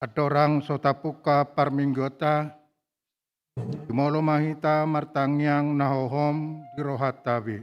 Adorang sotapuka parminggota, Jumolo mahita martangyang nahohom dirohatawi.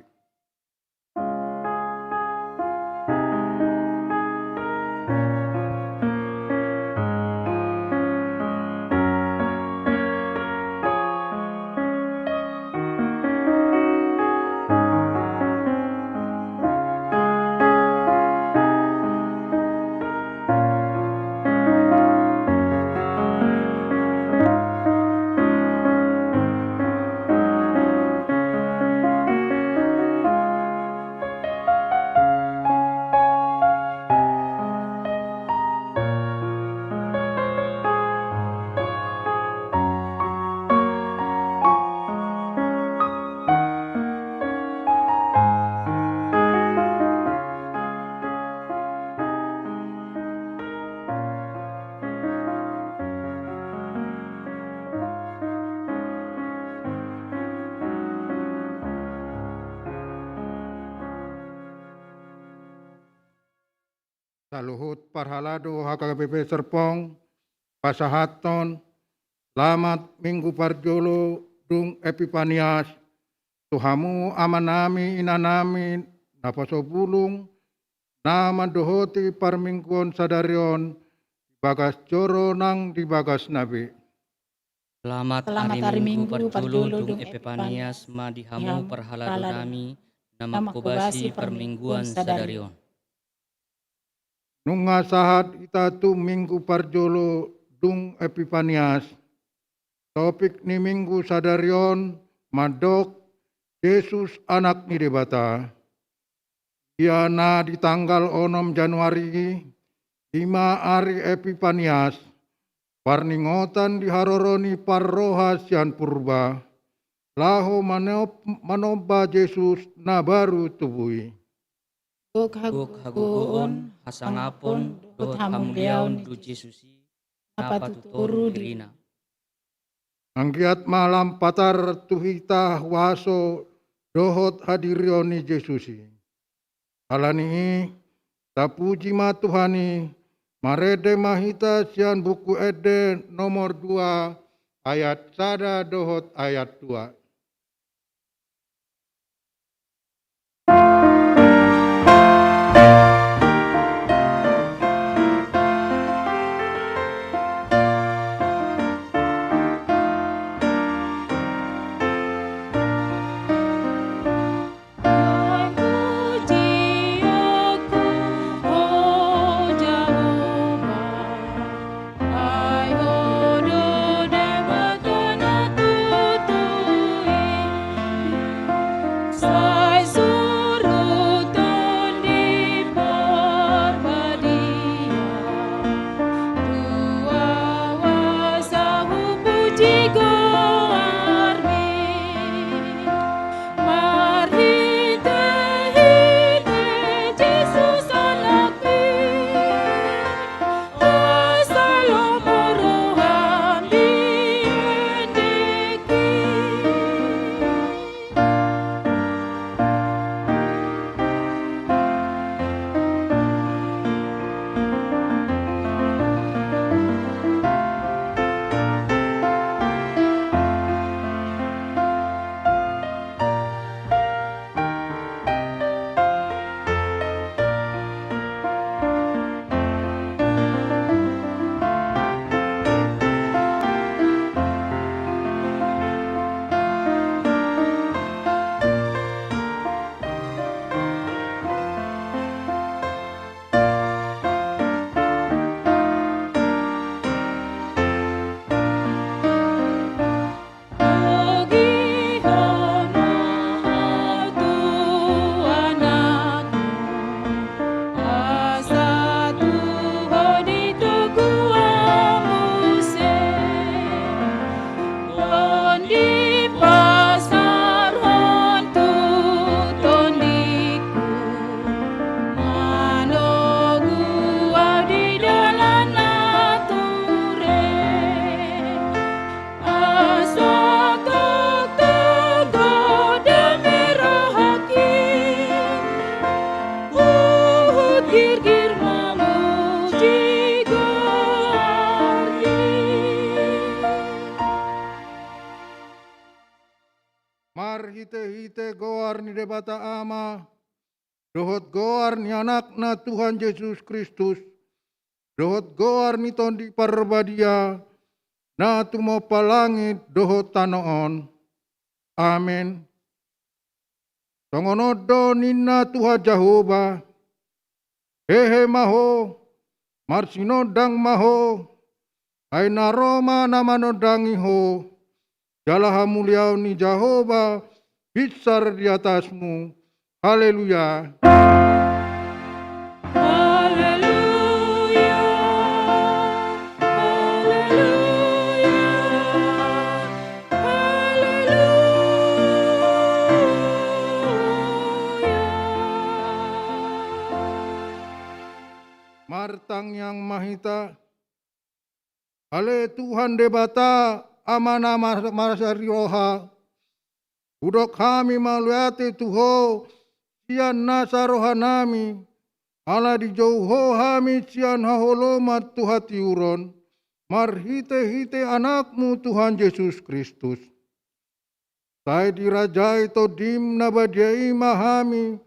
Saluhut parhalado HKBP Serpong, Pasahaton, Lamat Minggu Parjolo, Dung Epipanias, Tuhamu amanami inanami, napasobulung, nama dohoti parmingkuon sadarion, bagas joro nang di bagas nabi. Selamat hari Minggu Parjolo Dung Epipanias, Madihamu Perhalado Nami, Nama Kobasi Permingguan Sadarion. Nunga sahat itatu Minggu Parjolo Dung Epipanias, topik ni Minggu Sadarion, Madok, Yesus anak ni debata. Iana di tanggal 6 Januari, 5 hari Epipanias, parningotan diharoroni parroha sian purba, laho manoba Yesus na baru tubui. Guk hagugoon, hasangapon, dohot hamuliaon du Jesusi, napa tuturu dirina. Anggiat malam patar tuhita waso dohot hadirioni Jesusi. Alani tapuji ma Tuhani, marede mahita sian buku ede nomor 2 ayat 1 dohot ayat 2. debata ama, dohot goar ni anak na Tuhan Yesus Kristus, dohot goar ni tondi parbadia, na tumo palangit dohot tanoon. Amen. Tongonodo ninna Tuhan Jehova, hehe maho, marsinodang maho, ay naroma namanodangi ho, jalaha muliau ni Jehova, besar di atasmu. Haleluya. Haleluya. Martang yang mahita, ale Tuhan debata amana marasari roha, udok kami maluate tuho, sian nasa rohanami, ala di jauho hami sian haholomat Tuhati uron, marhite-hite anakmu Tuhan Yesus Kristus. Sai dirajai todim nabadiai mahami,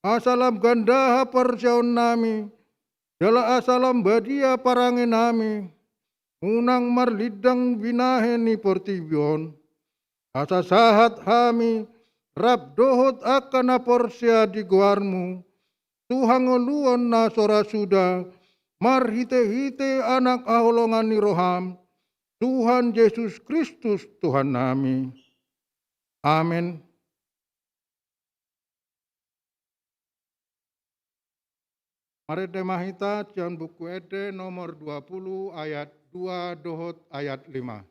asalam gandaha persyaon nami, jala asalam badia parange nami, unang marlidang binahe ni portibion, asa sahat hami, rap dohot akan aporsya di guarmu, Tuhan oluon na sora suda, marhite-hite anak aholongan ni roham, Tuhan Yesus Kristus Tuhan nami. Amin. Mari demahita cian buku Ede nomor 20 ayat 2 dohot ayat 5.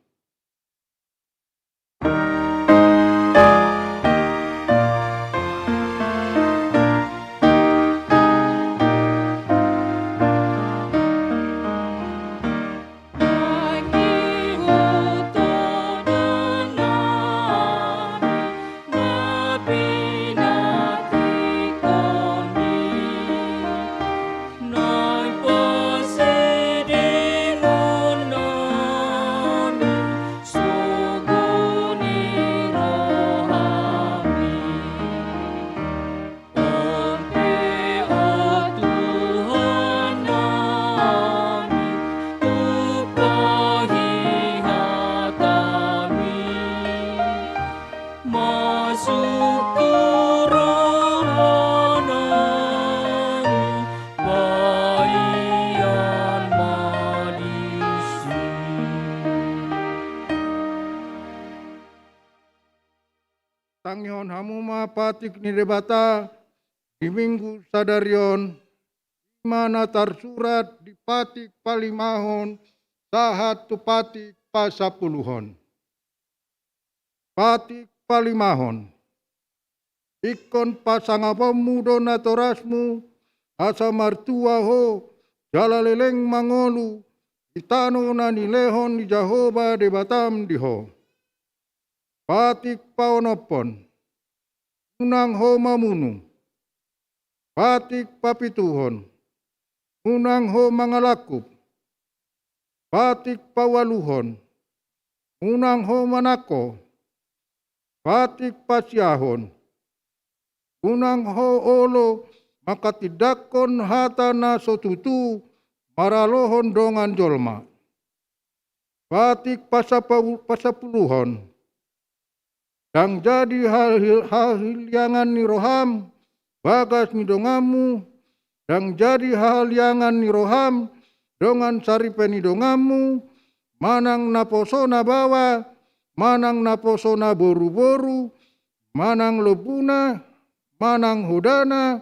Tangihon hamuma patik ni debata di minggu sadarion, mana tersurat di patik palimahon sahat tu patik pasapuluhon. Patik palimahon, ikon pasangapamu dona torasmu, asa martua ho, jala leleng mangolu, itano na nilehon di Jehova debatam diho. Patik paonopon, unang ho mamunu, patik papituhon, unang ho mangalakup, patik pawaluhon, unang ho manako, patik pasyahon, unang ho olo makatidakon hatana sotutu maralohon dongan jolma, patik pasapuluhon, dan jadi hal-hal ni roham, bagas ni dongamu, dan jadi hal-hal ni roham, dongan saripe ni dongamu, manang naposona bawa, manang naposona boru-boru, manang lobuna, manang hodana,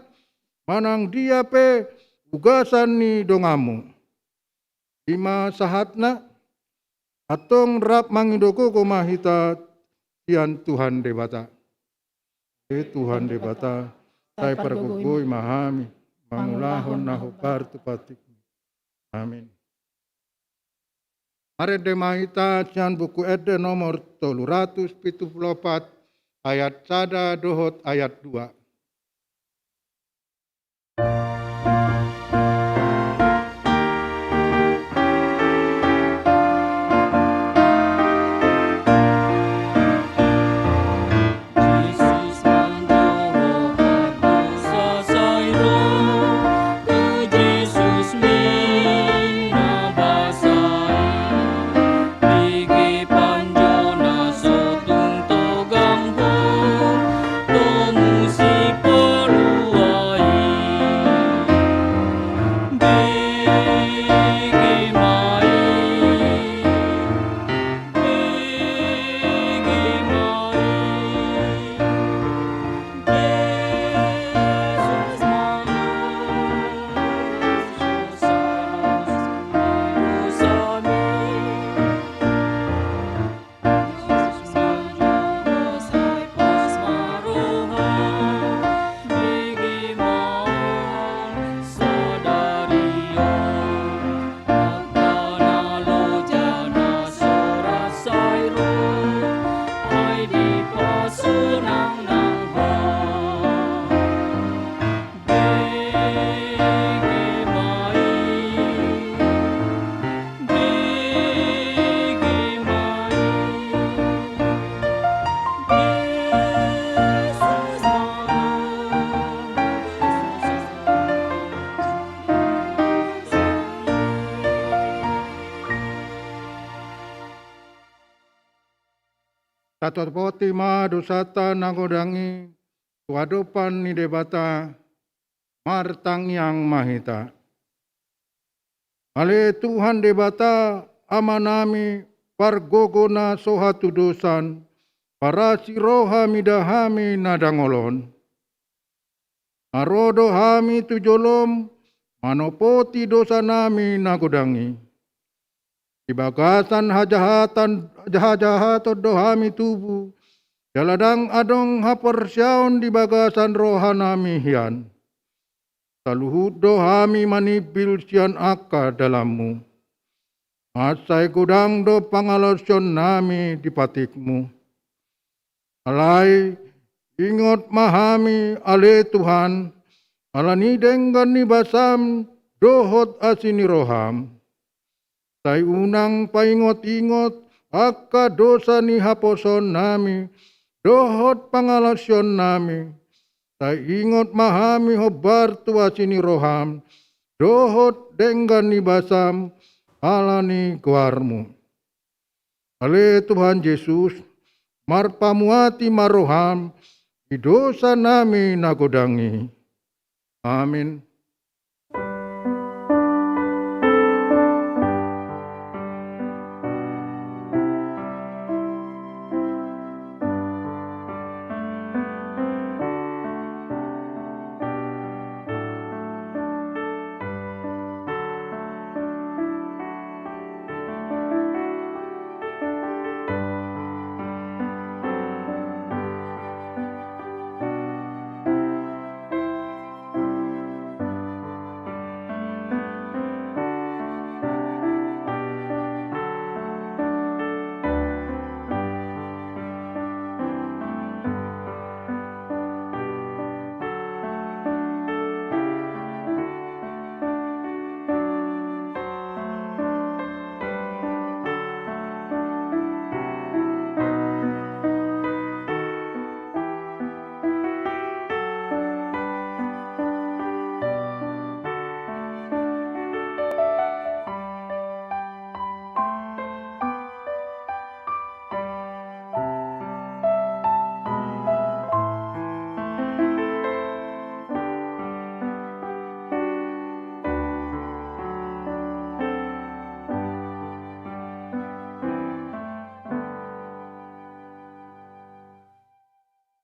manang diape, ugasan ni dongamu. Ima sahatna, atong rap mangidoko komahita, Tian Tuhan debata. Tuhan debata, saya pergugui mahami, mangulahon nahubar tu patik. Amin. Mari demahita cian buku Ede nomor 374 ayat 1 dohot ayat 2. Tatopoti ma dosata nagodangi, tuadopan ni debata, martang yang mahita. Ale Tuhan debata amanami pargogona sohatu dosan, para siroha midahami nadangolon. Arodo hami tujolom, manopoti dosa nami nagodangi. Ibagasan hajahatan dohami tubuh, jaladang adong hapersyaon di bagasan rohanami hian. Saluhut dohami manibil sian aka dalammu. Asai kudang do pangalosyon nami di patikmu. Alai ingot mahami ale Tuhan, alani denggan ni basam dohot asini roham. Sai unang paingot-ingot aka dosa ni haposon nami, dohot pangalosyon nami. Sai ingot mahami hobar tua sini roham, dohot denggan ni basam, alani kuarmu. Ale Tuhan Yesus, marpamuati maroham, di dosa nami nagodangi. Amin.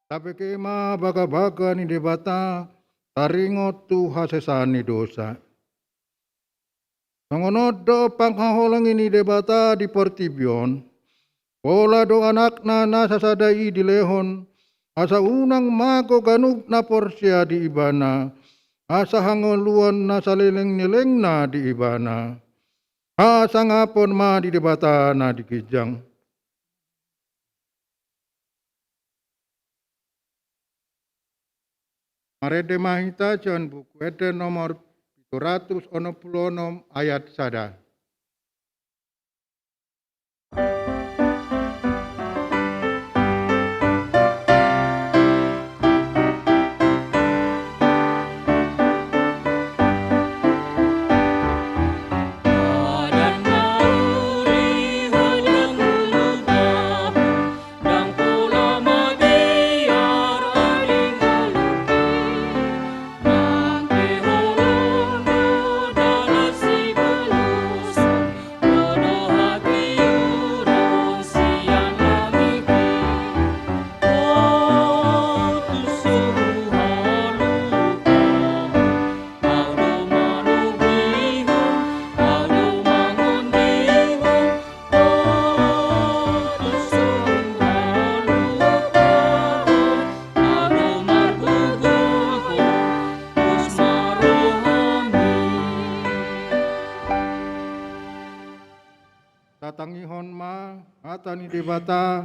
Tapi kema baga-baga ni debata, taringot tu hasesani dosa. Nangonodo panghaholang ini debata di portibion, pola do anak na nasasadai di lehon, asa unang mako ganuk na porsya di ibana, asa hangoluan na saleleng-neleng na di ibana, asa ngapon ma di debata na di kijang. Marede mahita John buku ede nomor 766 ayat sada. Tatangihon ma atani debata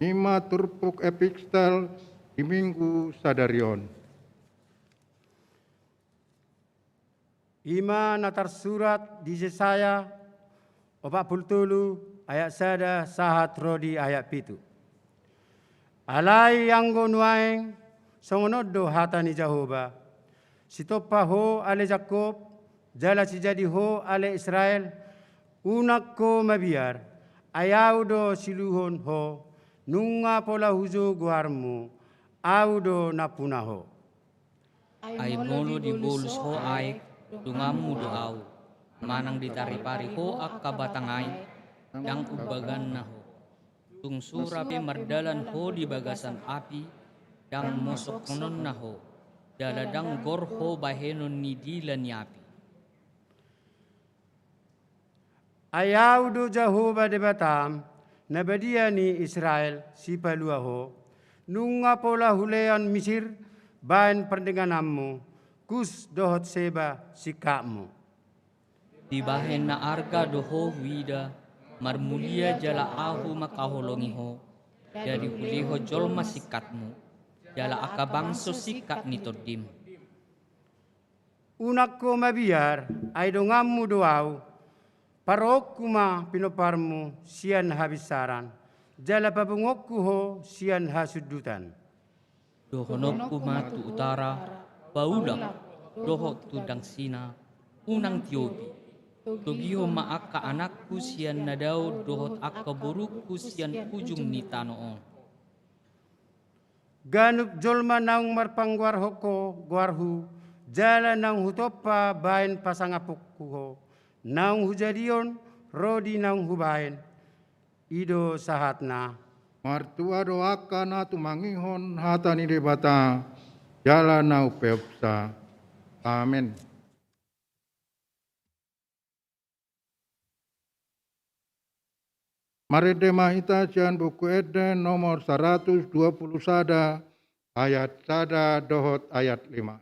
ima turpuk epikstel di minggu sadarion. Ima natar surat di Yesaya 40 ayat sada sahat rodi ayat pitu. Alai yang gonuaeng songonodo hatani Jehova. Sitopa ho ale Jakob, jala si jadi ho ale Israel, unak ko mabiar, ayau do siluhon ho, nunga pola hujo guarmu, au do napunaho. Ai molo di bolus ho aek, dungamu do au. Manang ditari-pari ho akka batangai, yang ubagan na ho. Tung surape mardalan ho di bagasan api, yang mosok konon na ho. Daladang gor ho bahenon ni dilan ni api. Ayaw do Jehovah de batam, nabadia ni Israel si paluaho, nunga pola hulean Misir, bahan perdengananmu, kus dohot seba sikapmu. Di bahen na arga doho wida, marmulia jala ahu makaholongi ho, dari huliho jolma sikatmu, jala akabangso sikat ni todim. Unak ko mabiar, ay dongammu doaw, parokuma pinoparmu sian habisaran, jala pabungokku ho sian hasudutan. Dohonokku matu utara, baulak, doho tudang sina, unang tiobi. Togiho maaka anakku sian nadau dohot akka burukku sian ujung ni tanoon. Ganup jolma naung marpangguar hoko guarhu, jala naung hutopa bain pasangapukku ho, naung hujadion rodi naung hubain, ido sahatna. Martua doaka na tumangihon hatani debata, jala na upeopsa. Amin. Mari demahita cian buku Eden nomor 120 sada, ayat sada dohot ayat 5.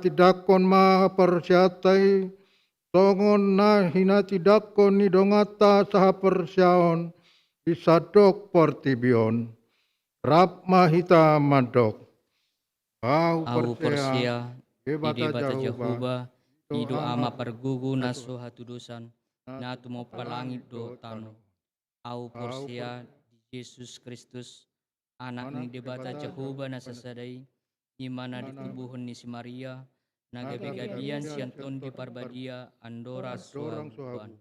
Tidakon maha persyatai, tongon na hina tidakon ni dongata saha persyaon, isadok portibion, rap mahita madok. Au persia, debata idebata Jahuba, Jahuba, ido ama pergugu naso hatudusan, na tumo palangit do tano. Au persia, Yesus Kristus, anak ni debata Jehovah na sasaday, imana ditubuhon ni si Maria, nagabigadian si Anton di Parbadia, Andora suabuan.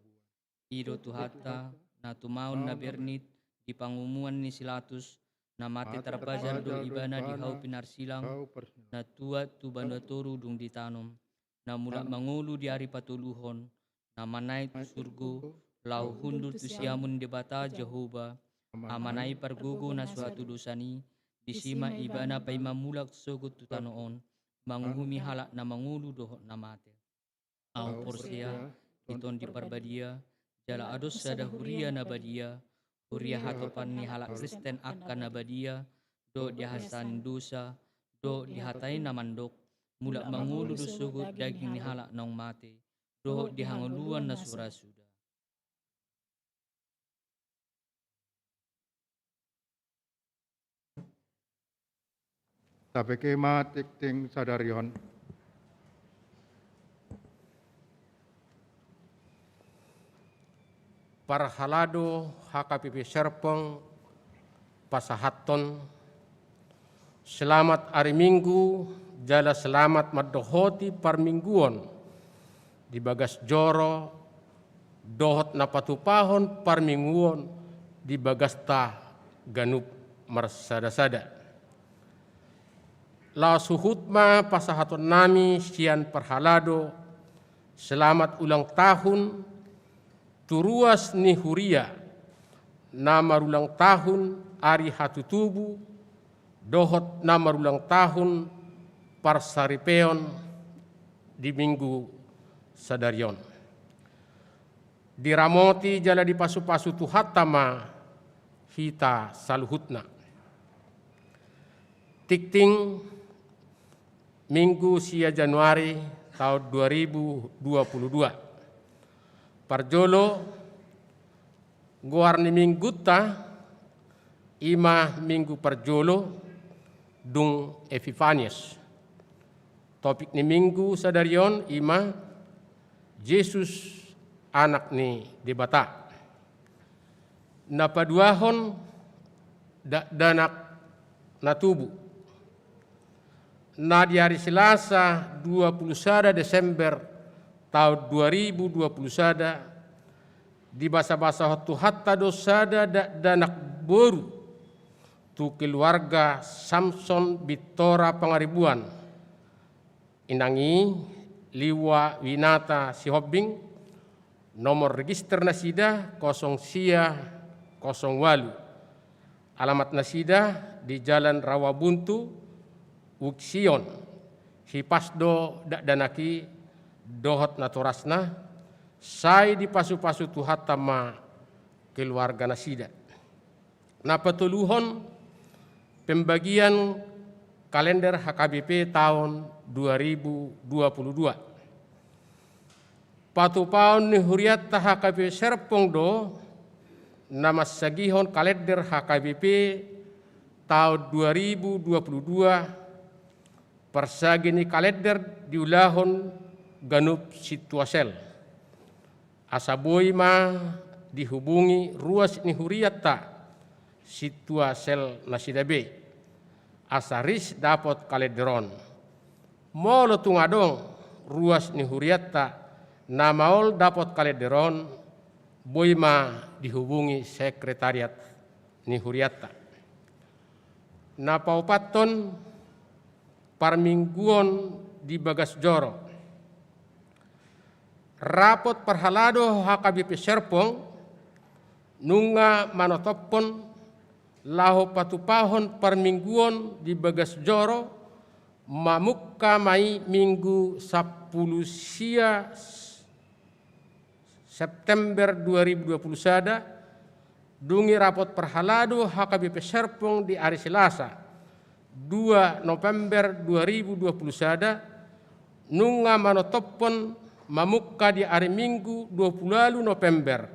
Iro tuhata, na tumaon na bernit, di pangumuan ni Silatus, na mati tarapazan do ibana di hau pinarsilang, na tua tu bandatoro dung ditanom, na mula mangulu di ari patuluhon, na manay tu surgo, lau hundur tu siamun debata Jehovah, amanay pargugo na suatu dosani, disima ibana pay mamulak sogot tu tanoon, manguhumi halak na mangulu dohot na mate. Au porsia, iton di Parbadia, jala ados sada huria na badia, huria hatopan ni halak Kristen akan na badia, do dihasan dosa, do dihatai na mandok, mula mangulu do sugut daging ni halak naong mate, do dihanguluan na surasuda. Sabi kay matikting sadarion. Parhalado HKBP Serpong pasahaton. Selamat hari Minggu, jala selamat madohoti parmingguon di bagas joro, dohot na patupahon parmingguon di bagas ta ganup marsada-sada. La suhutma pasahaton nami sian parhalado, selamat ulang tahun turuas ni huria, nama ulang tahun ari hatutubu, dohot nama ulang tahun parsaripeon di minggu sadarion. Diramoti jala di pasu-pasu tuhatama hita saluhutna. Tikting minggu sia Januari tahun 2022. Parjolo guar ni mingguta ima minggu parjolo dung Epifanias. Topik ni minggu sadarion ima Yesus anak ni debata. Napaduahon danak natubu. Na di hari Selasa 21 Desember tahun 2021 di basa-basa hotu hatta dosada danak boru tu keluarga Samson Bitora Pangaribuan inangi Liwa Winata Sihobing nomor register nasida 0 walu alamat nasida di Jalan Rawabuntu Uksion Hipasdo danaki dohot naturasna sai di pasu-pasu tuhat tama keluarga nasida. Na petuluhon pembagian kalender HKBP tahun 2022. Patupaon ni huriat HKBP Serpong do nama sagihon kalender HKBP tahun 2022 persagini kalender diulahon ganup situasel. Asaboy ma dihubungi ruas ni huriata situasel nasidabe. Asaris dapat kalenderon. Molo tungadong ruas ni huriata namaol dapat kalenderon boy ma dihubungi sekretariat ni huriata. Napaupaton parmingguon di bagas joro. Rapot parhalado HKBP Serpong nunga manotopon laho patupahon parmingguon di bagas joro mamukka mai minggu 10 sia September 2021 dungi rapot parhalado HKBP Serpong di hari Selasa 2 November 2021 nunga manotopon mamukka di hari Minggu 20 November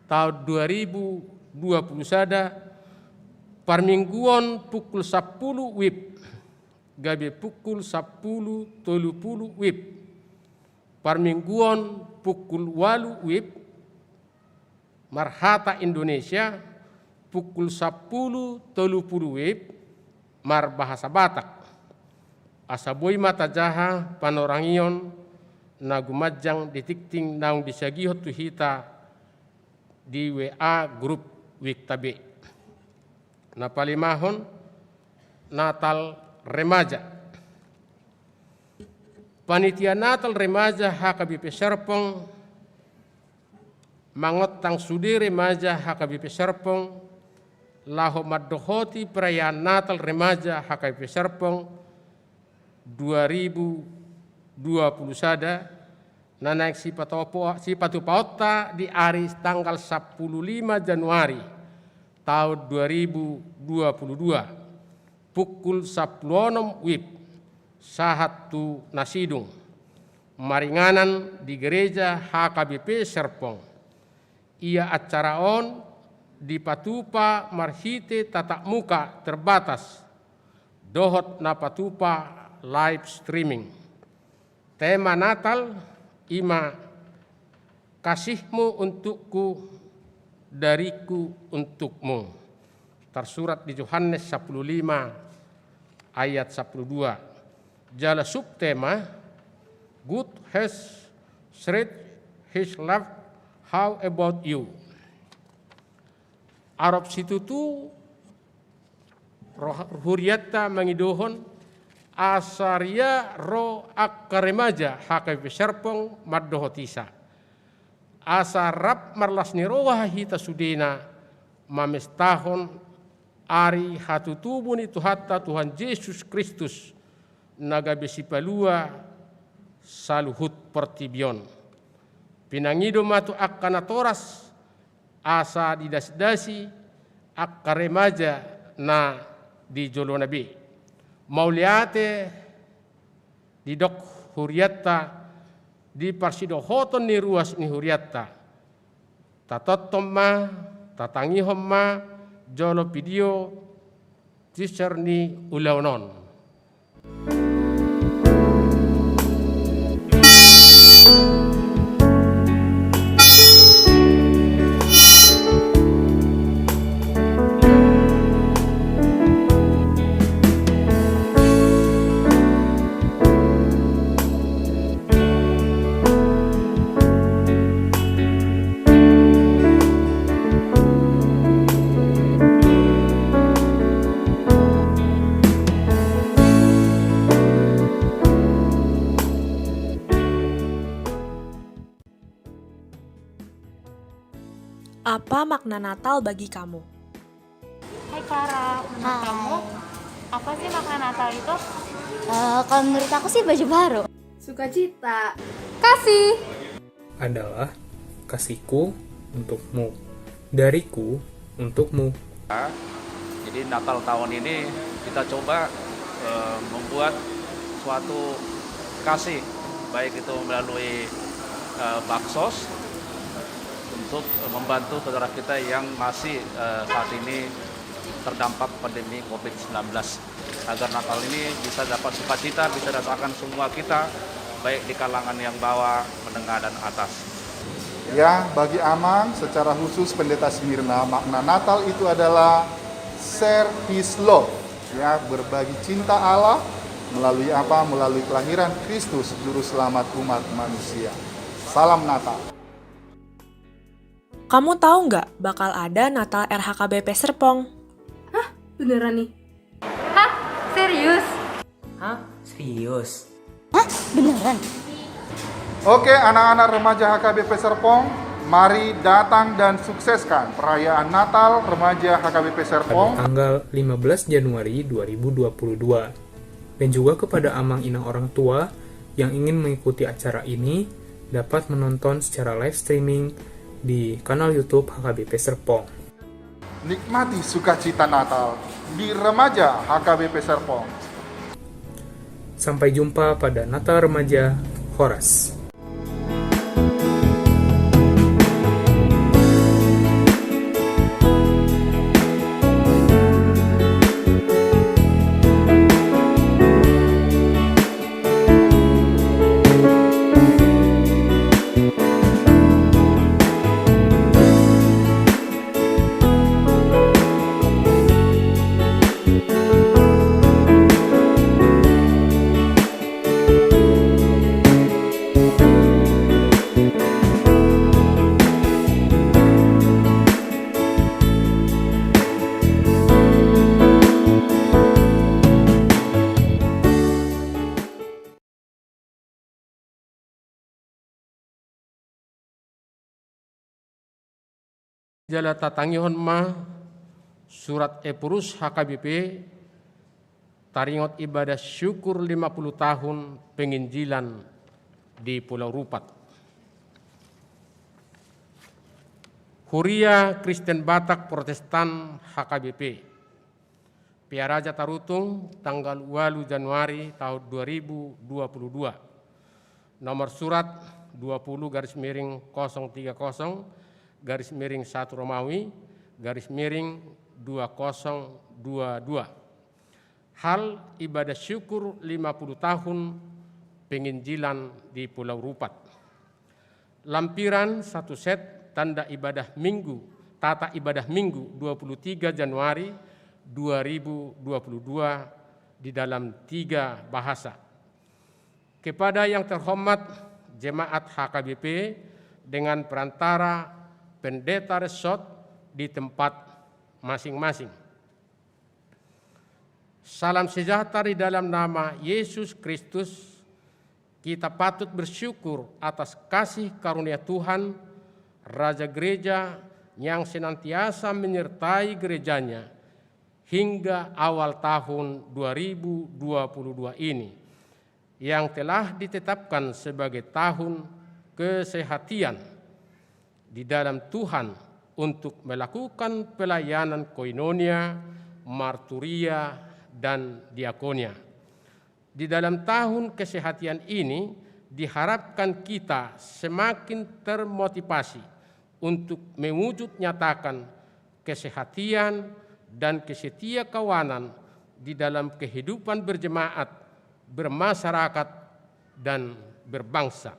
tahun 2021 parmingguon pukul 10 WIB gabe pukul 10.30 WIB parmingguon pukul 8 WIB Marhata Indonesia pukul 10.30 WIB mar bahasa Batak. Asaboi mata jaha panorangion na gumajang ditikting naung disagihot tuhita di WA grup Wiktabe. Na palimahon Natal Remaja. Panitia Natal Remaja HKBP Serpong mangotang sudi remaja HKBP Serpong laho maddohoti perayaan Natal Remaja HKBP Serpong 2020 sada nanaik sipatu paota di hari tanggal 15 Januari tahun 2022 pukul 10 WIB sahatu nasidung maringanan di gereja HKBP Serpong. Ia acara on di patupa marhite tatap muka terbatas dohot na patupa live streaming. Tema Natal ima kasihmu untukku dariku untukmu. Tersurat di Yohanes 15 ayat 12. Jala subtema God has spread his love, how about you? Arab situtu huriatta mangidohon asaria ro akaremaja HKBP Serpong maddohotisa. Asarap marlas nirowa hita sudena mamestahon ari hatutubun itu hatta Tuhan Yesus Kristus nagabesi palua saluhut pertibion. Pinangido matu akkanatoras asa didasi-dasi akkaremaja na di jolo nabi. Mauliate di dok huriatta di parsidohoton ni ruas ni huriatta. Tatottom ma, tatangihom ma, jolo video teacher ni ulaunon. Apa makna Natal bagi kamu? Hai Clara, menurut kamu apa sih makna Natal itu? Kalau menurut aku sih baju baru. Sukacita. Kasih. Adalah kasihku untukmu, dariku untukmu. Jadi Natal tahun ini kita coba membuat suatu kasih, baik itu melalui baksos untuk membantu saudara kita yang masih saat ini terdampak pandemi COVID-19, agar Natal ini bisa dapat sukacita, bisa dirasakan semua kita, baik di kalangan yang bawah, menengah, dan atas. Ya, bagi Amang secara khusus Pendeta Smirna, makna Natal itu adalah share his love, ya, berbagi cinta Allah melalui apa? Melalui kelahiran Kristus juru selamat umat manusia. Salam Natal. Kamu tahu nggak bakal ada Natal RHKBP Serpong? Hah? Beneran nih? Hah? Serius? Hah? Serius? Beneran? Oke, anak-anak remaja HKBP Serpong, mari datang dan sukseskan perayaan Natal remaja HKBP Serpong Pada tanggal 15 Januari 2022. Dan juga kepada amang inang orang tua yang ingin mengikuti acara ini dapat menonton secara live streaming di kanal YouTube HKBP Serpong. Nikmati sukacita Natal di remaja HKBP Serpong. Sampai jumpa pada Natal Remaja Horas. Jala tatangihon ma surat Epurus HKBP taringot ibadah syukur 50 tahun penginjilan di Pulau Rupat. Huria Kristen Batak Protestan HKBP Piaraja Tarutung tanggal 8 Januari tahun 2022. Nomor surat 20/030/1 Romawi /2022. Hal ibadah syukur 50 tahun penginjilan di Pulau Rupat. Lampiran 1 set tanda ibadah minggu, tata ibadah minggu 23 Januari 2022 di dalam 3 bahasa. Kepada yang terhormat Jemaat HKBP dengan perantara pendeta resort di tempat masing-masing. Salam sejahtera di dalam nama Yesus Kristus. Kita patut bersyukur atas kasih karunia Tuhan, Raja Gereja yang senantiasa menyertai gerejanya hingga awal tahun 2022 ini, yang telah ditetapkan sebagai tahun kesehatian di dalam Tuhan untuk melakukan pelayanan koinonia, marturia, dan diakonia. Di dalam tahun kesehatian ini diharapkan kita semakin termotivasi untuk mewujud nyatakan kesehatian dan kesetia kawanan di dalam kehidupan berjemaat, bermasyarakat, dan berbangsa.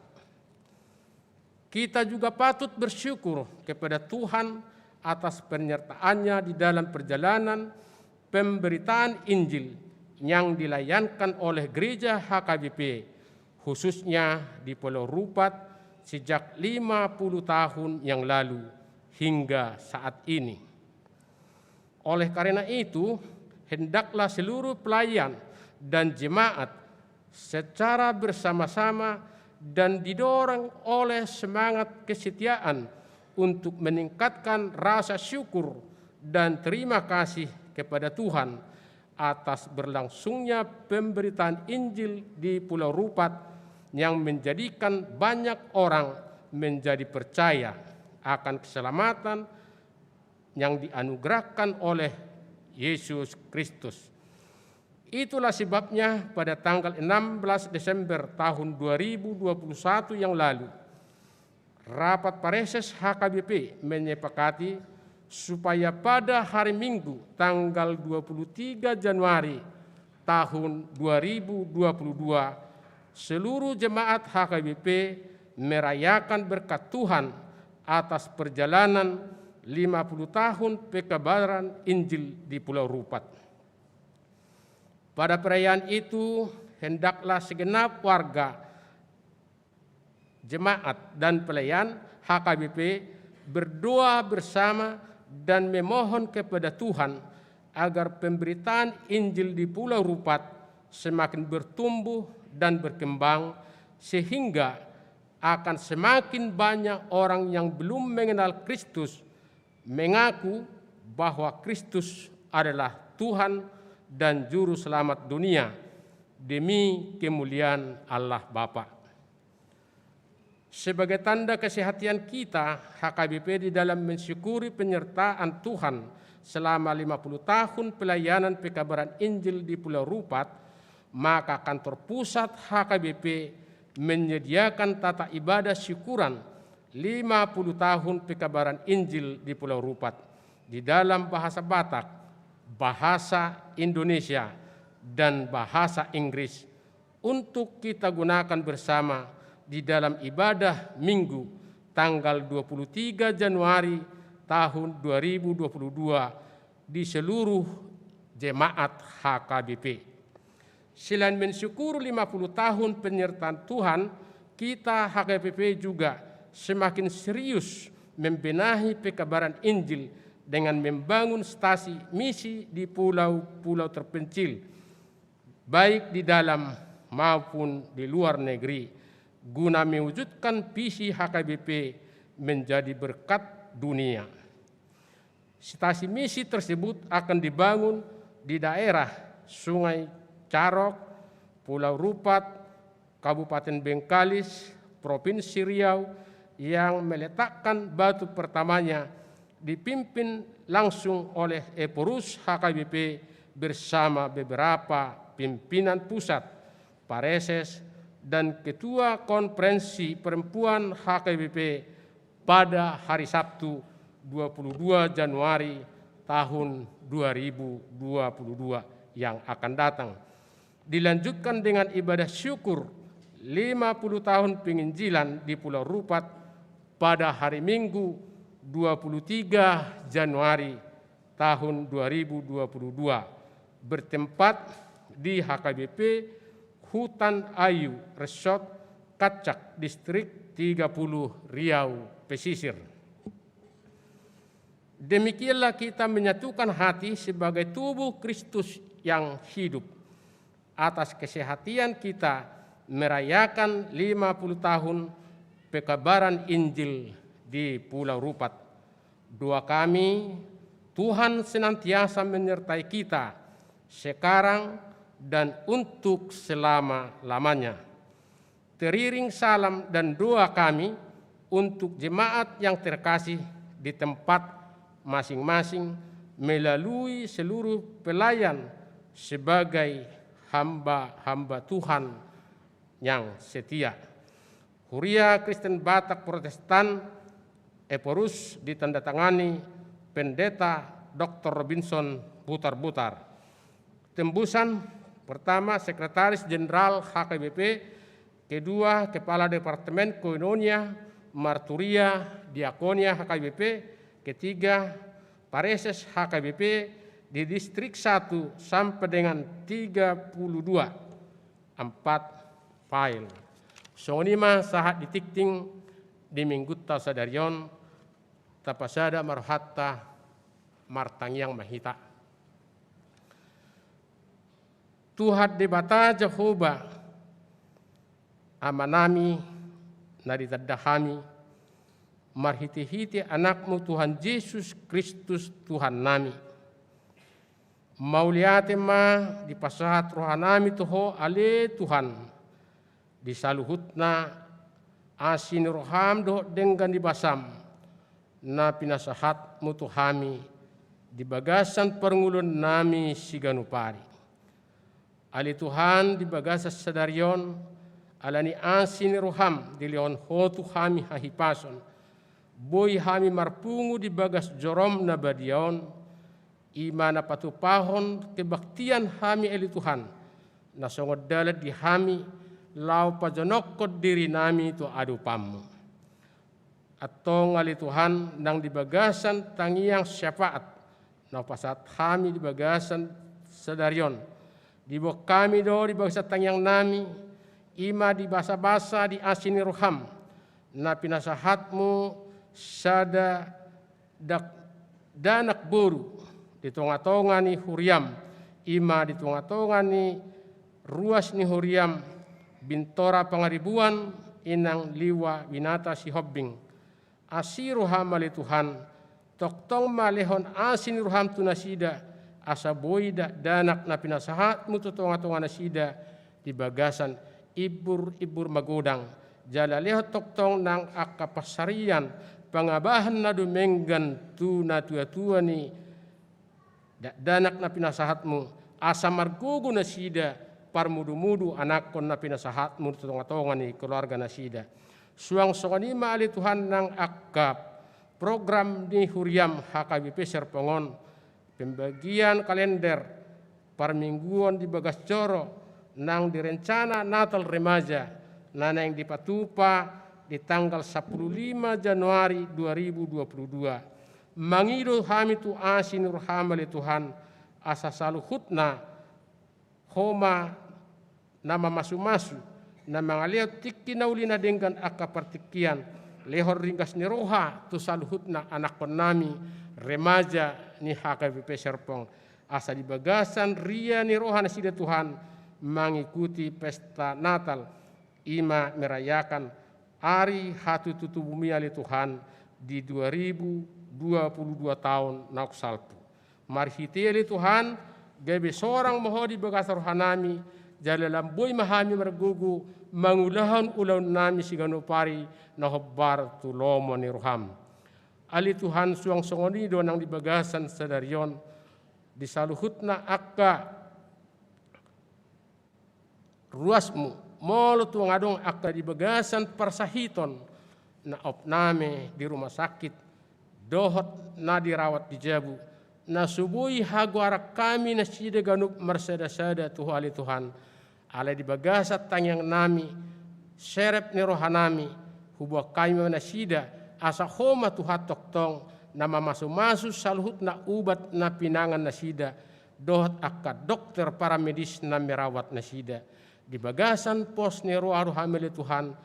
Kita juga patut bersyukur kepada Tuhan atas penyertaannya di dalam perjalanan pemberitaan Injil yang dilayankan oleh gereja HKBP, khususnya di Pulau Rupat sejak 50 tahun yang lalu hingga saat ini. Oleh karena itu, hendaklah seluruh pelayan dan jemaat secara bersama-sama dan didorong oleh semangat kesetiaan untuk meningkatkan rasa syukur dan terima kasih kepada Tuhan atas berlangsungnya pemberitaan Injil di Pulau Rupat yang menjadikan banyak orang menjadi percaya akan keselamatan yang dianugerahkan oleh Yesus Kristus. Itulah sebabnya pada tanggal 16 Desember tahun 2021 yang lalu, Rapat Pareses HKBP menyepakati supaya pada hari Minggu tanggal 23 Januari tahun 2022 seluruh jemaat HKBP merayakan berkat Tuhan atas perjalanan 50 tahun pekabaran Injil di Pulau Rupat. Pada perayaan itu hendaklah segenap warga, jemaat dan pelayan HKBP berdoa bersama dan memohon kepada Tuhan agar pemberitaan Injil di Pulau Rupat semakin bertumbuh dan berkembang sehingga akan semakin banyak orang yang belum mengenal Kristus mengaku bahwa Kristus adalah Tuhan dan Juru Selamat dunia demi kemuliaan Allah Bapa. Sebagai tanda kesehatan kita, HKBP di dalam mensyukuri penyertaan Tuhan selama 50 tahun pelayanan pekabaran Injil di Pulau Rupat, maka kantor pusat HKBP menyediakan tata ibadah syukuran 50 tahun pekabaran Injil di Pulau Rupat di dalam bahasa Batak, bahasa Indonesia, dan bahasa Inggris untuk kita gunakan bersama di dalam ibadah Minggu tanggal 23 Januari tahun 2022 di seluruh jemaat HKBP. Selain mensyukur 50 tahun penyertaan Tuhan, kita HKBP juga semakin serius membenahi pekabaran Injil dengan membangun stasi misi di pulau-pulau terpencil, baik di dalam maupun di luar negeri, guna mewujudkan visi HKBP menjadi berkat dunia. Stasi misi tersebut akan dibangun di daerah Sungai Carok, Pulau Rupat, Kabupaten Bengkalis, Provinsi Riau, yang meletakkan batu pertamanya dipimpin langsung oleh Eporus HKBP bersama beberapa pimpinan pusat, Pareses, dan Ketua Konferensi Perempuan HKBP pada hari Sabtu 22 Januari tahun 2022 yang akan datang. Dilanjutkan dengan ibadah syukur 50 tahun penginjilan di Pulau Rupat pada hari Minggu 23 Januari tahun 2022 bertempat di HKBP Hutan Ayu Resort Kacak, Distrik 30 Riau Pesisir. Demikianlah kita menyatukan hati sebagai tubuh Kristus yang hidup atas kesehatan kita merayakan 50 tahun pekabaran Injil di Pulau Rupat. Doa kami, Tuhan senantiasa menyertai kita sekarang dan untuk selama-lamanya. Teriring salam dan doa kami untuk jemaat yang terkasih di tempat masing-masing melalui seluruh pelayan sebagai hamba-hamba Tuhan yang setia. Huria Kristen Batak Protestan Eporus ditandatangani Pendeta Dr. Robinson Butar-Butar. Tembusan pertama Sekretaris Jenderal HKBP, kedua Kepala Departemen Koinonia Marturia Diakonia HKBP, ketiga Pareses HKBP di Distrik 1 sampai dengan 32, 4 file. Sonima sahat ditikting di Minggutta Sadarion tapasada marhatta martangyang mahita. Tuhan debata Jehovah amanami naritadahami marhiti-hiti anakmu Tuhan Yesus Kristus Tuhan nami. Mauliate ma dipasahat rohanami toho ale Tuhan. Disaluhutna asin roham doh denggan dibasam. Na pinasahat mutuhami di bagasan perngulun nami siganupari. Ali Tuhan di bagasas sadarion alani asin roham di leon hotu hami hahipason. Boy hami marpungu di bagas jorom na badion, imana patupahon kebaktian hami eli Tuhan, na songod dalat di hami, lau pajonokod diri nami tu adu pamu. Atong ali Tuhan nang di bagasan tangiang syafaat, na pasat hami di bagasan sadarion, di bok kami do di bagasan tangiang nami, ima di basa-basa di asini roham, na pinasahatmu sada danak boru di tonga-tonga ni huriam, ima di tonga-tonga ni ruas ni huriam, bintora pangaribuan inang liwa binata si hobbing. Asiruham ali Tuhan, toktong malehon asin ruham tunasida, asa boida danak na pinasahatmu tu tonga-tonga nasida di bagasan ibur-ibur magodang, jalalehot toktong nang akapasarian, pangabahan na dumenggan tu na tua-tua ni danak na pinasahatmu asa margugo na sida parmudu-mudu anak kon na pinasahatmu tonga-tonga ni keluarga na sida. Suang songanima ali Tuhan nang akap program ni huriam HKBP Serpongon pembagian kalender parmingguan di bagas coro nang direncana Natal remaja nana yang dipatupa di tanggal 15 Januari 2022. Mangido hami tu asin rohamali Tuhan asa saluhutna homa nama masu-masu na mangaleo tikki naulina dengan akapartikian lehor ringkas ni roha tu saluhutna anak nami remaja ni HKBP Serpong asa di bagasan ria ni roha na sida Tuhan mengikuti pesta Natal ima merayakan Ari hatu tutu bumi ali Tuhan di 2022 22 tahun nak salpu. Mari hitili Tuhan, gabe seorang mohodi bagas rohanami, jalalam boy mahami margugu, mangulahan ulaw nami sigano pari na hobbar tulomo ni roham. Ali Tuhan suang songonido nang dibagasan sa daryon, disaluhut na akka ruasmu, molo tuang adong akka dibagasan parsahiton na opname di rumah sakit, dohot na dirawat di Jabu, na subui haguara kami na sida ganup marsada-sada tuhali Tuhan, ala dibagasat tangyang nami, serep ni rohanami, hubwa kami na sida, asa homa tuhat toktong, na mamasu-masu saluhut na ubat na pinangan na sida, dohot akka dokter para medis na merawat na sida. Di bagasan pos ni roa hamili Tuhan,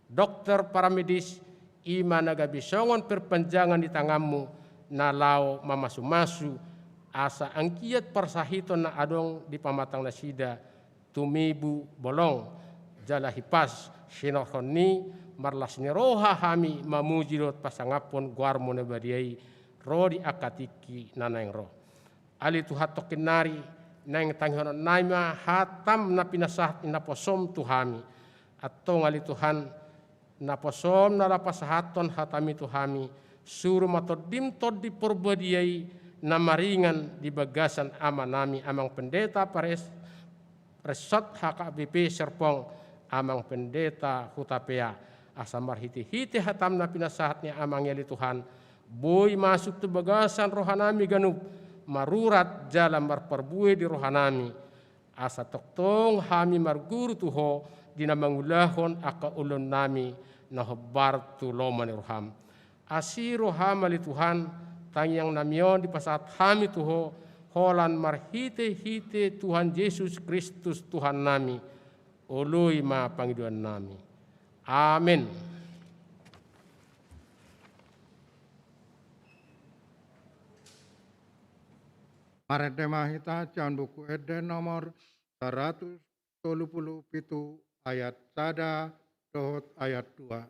dokter para medis, ima nagabisongon perpanjangan di tanganmu, na lao mamasu-masu, asa angkiat parsahiton na adong di pamatang na sida, tumibu bolong, jala hipas, sinohoni, marlas ni roha hami mamujilot pasangapon guarmo na badiay, rodi akatiki nanayang roh. Ali tuhat tokinari, nang tanghonon naima hatam na pinasah inaposom tuhami, at tongali Tuhan, naposom na lapasahaton hatami tuhami, suruh matodim tod di porbadiay na maringan di bagasan ama nami amang pendeta pares resot HKBP Serpong amang pendeta hutapea asam marhiti-hiti hatam na pinasahatnya amang yali Tuhan boy masuk tu bagasan rohanami ganub marurat jalan marperbue di rohanami asa toktong hami marguru tuho dina mangulahon aka ulun nami na hobbar tu lomani roham asiro hamali Tuhan tangyang namion di pasat hami tuho holan marhite-hite Tuhan Yesus Kristus Tuhan nami ului ma pangiduan nami amin. Marete mahita can buku Eden nomor 137 ayat 1 dohot ayat 2.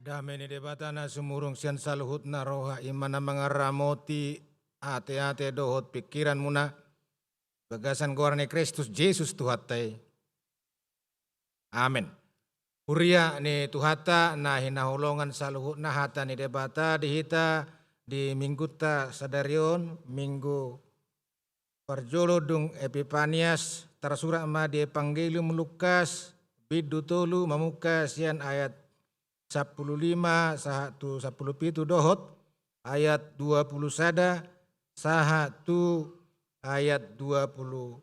Dameni debatana sumurung sian saluhut na roha imana mangaramoti ate-ate dohot pikiran muna bagasan gorane Kristus Yesus tuhatai. Amin. Huria ni tuhata na hinahulongan saluhut na hata ni debata dihita di mingguta sadarion minggu parjolo dung Epipanias tarasura ma di Evangelium Lukas bidu tolu mamuka sian ayat 15 sahatu 17 dohot ayat 20 sada sahatu ayat 22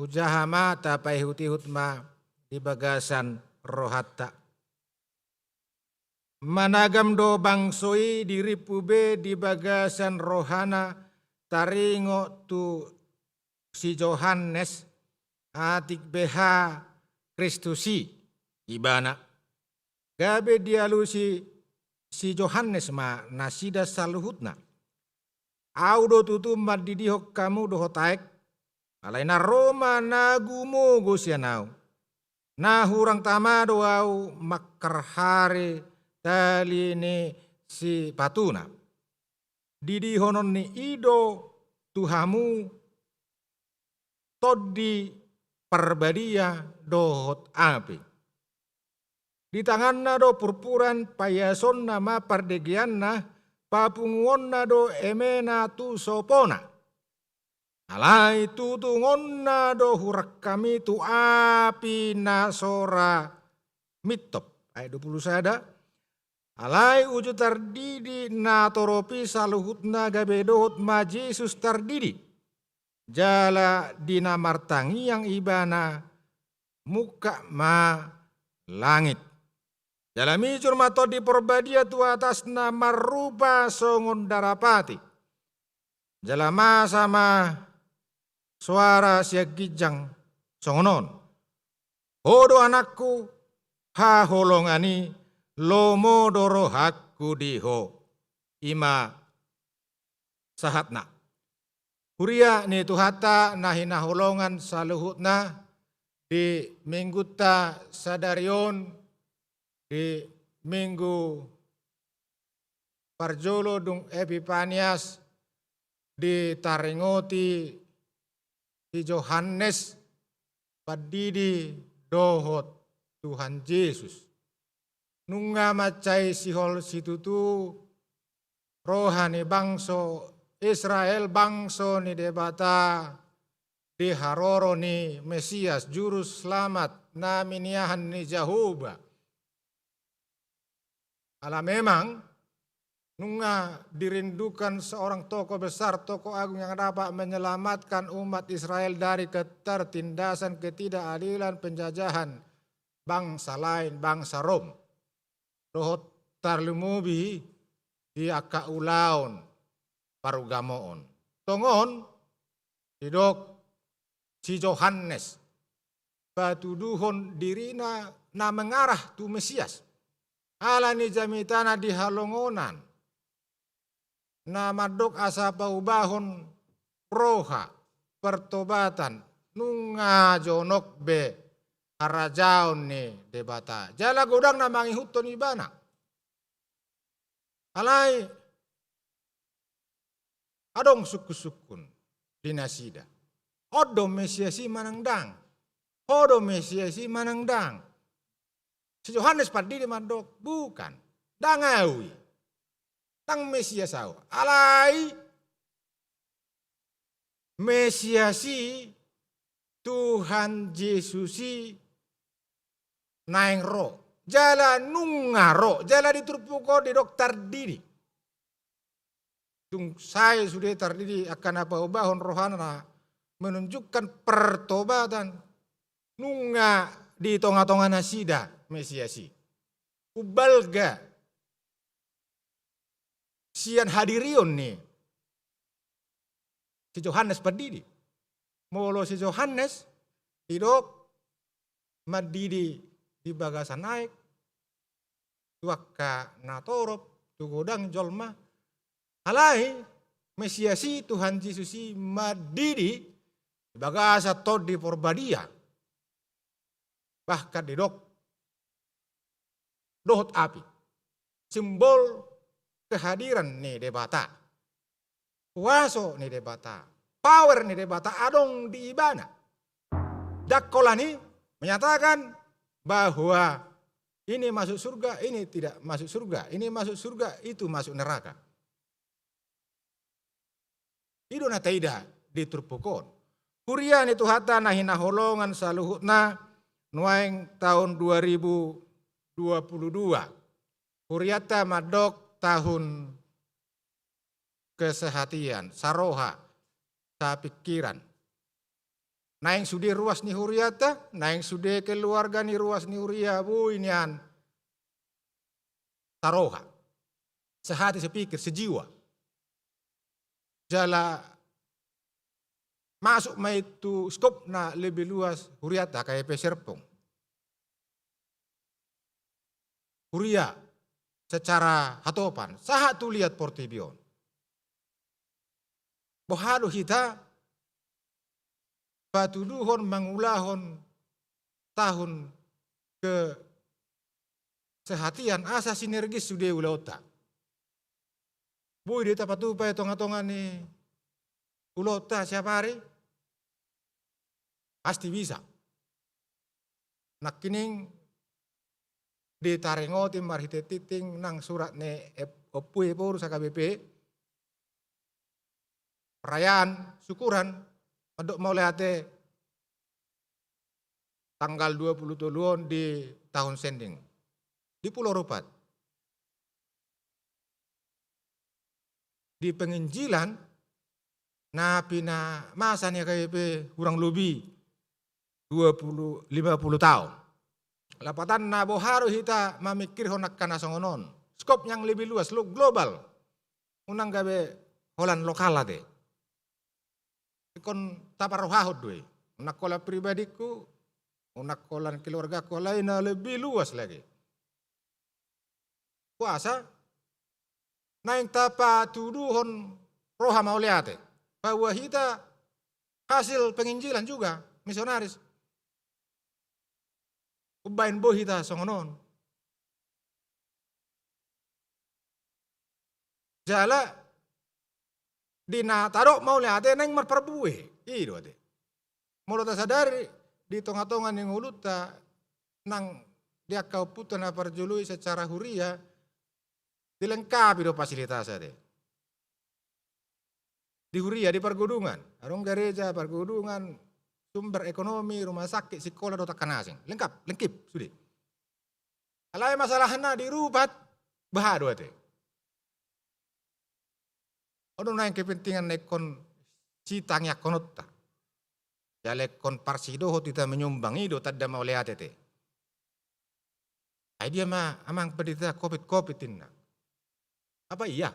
hujahama tapai hutihutma di bagasan rohatta. Managam do bangsoi di ripube di bagasan rohana taringo tu si Johannes atik beha Kristusi ibana. Gabe dialusi si Johannes ma nasida saluhutna. Audo tutu madidihok kamu doho taek. Alaina Roma nagumo gosianau. Na hurang tamado au makarhare taline si patuna. Didi honon ni ido tuhamu todi perbadia dohot api. Di tanganna do purpuran payason nama pardegianna papungonna do emena tu sopona. Alai tutungonna do hurak kami tu api nasora mitop. Ayat 20 sada. Alai uju tardidi na toropi saluhutna gabedohut ma Yesus tardidi. Jala dina martangi yang ibana muka ma langit. Jala mijur mato di porbadia tu atas nama rupa songon darapati. Jala ma sama suara siagijang songonon. Hodo anakku ha holongani lomo doro hakku diho ima sahatna. Huria ni tuhata nahina holongan saluhutna di minggu ta sadarion di minggu parjolo dung Epipanias di taringoti si Johannes padidi dohot Tuhan Yesus. Nunga macai sihol situtu rohani bangso Israel bangso ni debata di haroro ni Mesias juru selamat naminiahan ni Jahuba. Ala memang nunga dirindukan seorang tokoh besar, tokoh agung yang dapat menyelamatkan umat Israel dari ketertindasan, ketidakadilan, penjajahan bangsa lain, bangsa Rom. Dohot tarlumubi di aka ulaon parugamoon. Tongon hidok si Johannes patuduhon dirina na mengarah tu Mesias. Ala ni jamitana di halongonan. Na madok asa paubahon roha pertobatan nunga jonok be harajaon ni debata. Jala godang na mangihuton ibana. Alai adong suku-sukun dinasida. Odo Mesiasi manangdang. Odo Mesiasi manangdang. Si Yohanes padidi mandok. Bukan. Dangawi. Tang Mesias au. Alai Mesiasi Tuhan Yesusi naeng ro. Jala nunga ro. Jala diturpuko di dokter diri. Tung saya sudah terdiri akan apa ubahon rohana menunjukkan pertobatan nunga di tonga-tonga nasida Mesiasi. Ubalga sian hadirion nih. Si Yohanes berdiri. Molo si Yohanes hidok madidi di bagasan naik. Tuaka natorop tugodang jolma. Alai Mesiasi Tuhan Yesusi madidi bagasa tod di porbadia. Bahkan di dohot api. Simbol kehadiran nih debata. Kuaso nih debata. Power nih debata adong di ibana. Dakolani menyatakan bahwa ini masuk surga, ini tidak masuk surga. Ini masuk surga, itu masuk neraka. Ido na taida diturpukon. Kurian itu hata nahina holongan saluhutna nuaing tahun 2022. Kuriata madok tahun kesehatian, saroha, sa pikiran. Naing sude ruas ni huriata, naing sude keluarga ni ruas ni huria, bu inian taroha. Sehati sepikir, sejiwa. Jala masuk ma itu skop na lebih luas huriata kayak Serpong. Huria secara hatopan, sahat tu lihat Portibion. Bohado kita patuduhon mangulahon tahun ke sehatian asa sinergis sudah ulota. Boy dia patupai tonga-tonga ni ulota siapa hari? Pasti bisa. Nak kining di tarengotim marhite titing nang surat ne opue por sa KBP perayaan syukuran untuk mau lehate tanggal 20 di tahun sending di Pulau Rupat. Di penginjilan na pina masanya KBP kurang lebih 50 tahun. Lapatan na boharo hita mamikir honak kana songonon. Skop yang lebih luas, global. Unang gabe holan lokal ade. Ikon taparohahod doi. Unak kola pribadiku, unak kolan keluarga ko lain lebih luas lagi. Puasa, naing tapa tuduhon roha mauliate. Bahwa hita hasil penginjilan juga, misionaris. Ubain boh hita songonon. Jala dina tarok mau lihat neng merperbuih. Iyo ade. Mulut sadari di tonga-tonga ning uluta nang dia kau putan perjului secara huria dilengkapi do fasilitas ade. Di huria di pergudungan, arung gereja pergudungan sumber ekonomi, rumah sakit, sekolah, do takkan asing. Lengkap, sudah. Alai masalahnya di Rupat, bahado ate. Odong naik kepentingan nekon citangnya konota. Jalekon parsidoho tidak menyumbangi do tadda mau lihat ate. Ay dia mah amang pendeta COVID inna. Apa iya?